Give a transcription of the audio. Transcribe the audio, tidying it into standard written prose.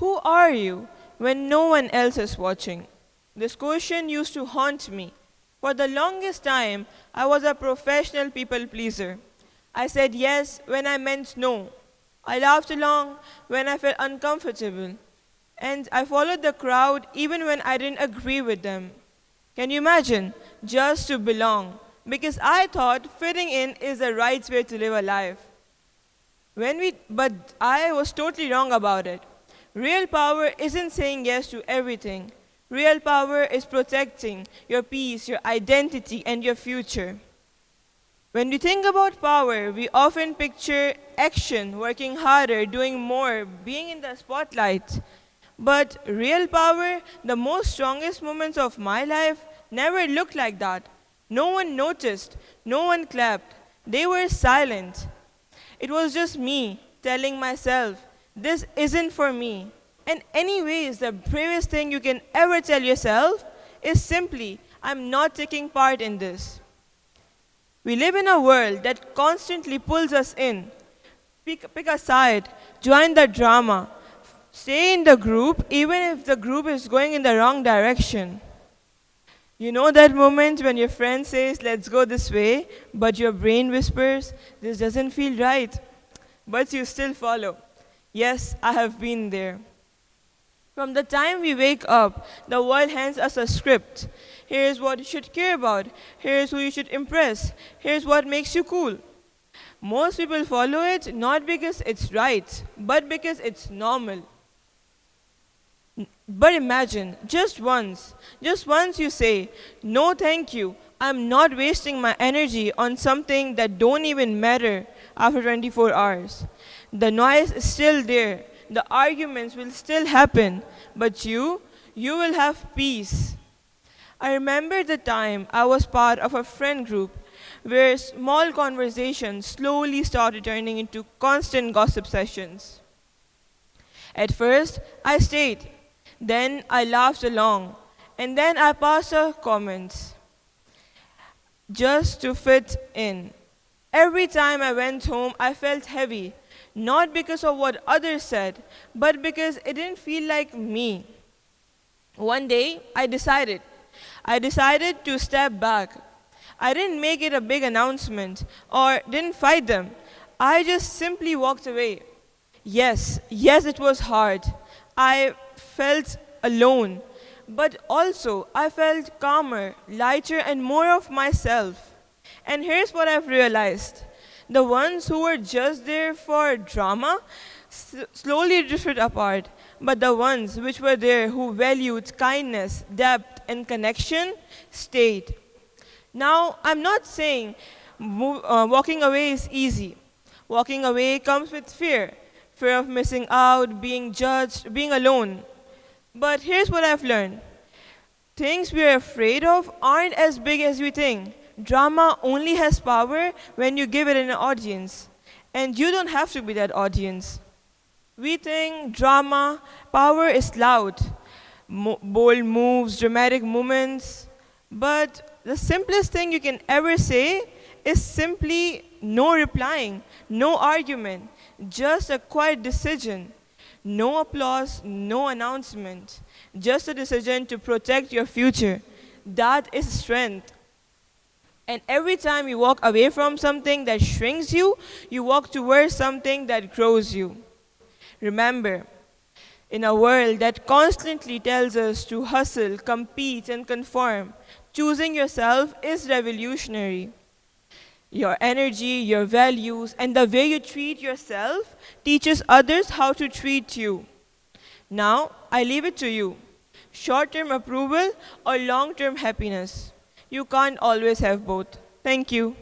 Who are you when no one else is watching? This question used to haunt me. For the longest time, I was a professional people pleaser. I said yes when I meant no. I laughed along when I felt uncomfortable. And I followed the crowd even when I didn't agree with them. Can you imagine? Just to belong. Because I thought fitting in is the right way to live a life. But I was totally wrong about it. Real power isn't saying yes to everything. Real power is protecting your peace, your identity, and your future. When we think about power, we often picture action, working harder, doing more, being in the spotlight. But real power, the most strongest moments of my life, never looked like that. No one noticed, no one clapped. They were silent. It was just me telling myself, this isn't for me. And anyways, the bravest thing you can ever tell yourself is simply, I'm not taking part in this. We live in a world that constantly pulls us in. Pick a side, join the drama, stay in the group even if the group is going in the wrong direction. You know that moment when your friend says, let's go this way, but your brain whispers, this doesn't feel right, but you still follow. Yes, I have been there. From the time we wake up, the world hands us a script. Here's what you should care about. Here's who you should impress. Here's what makes you cool. Most people follow it not because it's right, but because it's normal. But imagine, just once you say, no thank you, I'm not wasting my energy on something that don't even matter after 24 hours. The noise is still there. The arguments will still happen, but you will have peace. I remember the time I was part of a friend group where small conversations slowly started turning into constant gossip sessions. At first, I stayed. Then I laughed along. And then I passed the comments just to fit in. Every time I went home, I felt heavy. Not because of what others said, but because it didn't feel like me. One day, I decided to step back. I didn't make it a big announcement or didn't fight them. I just simply walked away. Yes, it was hard. I felt alone, but also I felt calmer, lighter, and more of myself. And here's what I've realized. The ones who were just there for drama slowly drifted apart, but the ones which were there who valued kindness, depth, and connection stayed. Now, I'm not saying walking away is easy. Walking away comes with fear of missing out, being judged, being alone. But here's what I've learned. Things we're afraid of aren't as big as we think. Drama only has power when you give it an audience. And you don't have to be that audience. We think drama, power is loud, bold moves, dramatic moments. But the simplest thing you can ever say is simply no replying, no argument, just a quiet decision. No applause, no announcement. Just a decision to protect your future. That is strength. And every time you walk away from something that shrinks you, you walk towards something that grows you. Remember, in a world that constantly tells us to hustle, compete, and conform, choosing yourself is revolutionary. Your energy, your values, and the way you treat yourself teaches others how to treat you. Now, I leave it to you. Short-term approval or long-term happiness. You can't always have both. Thank you.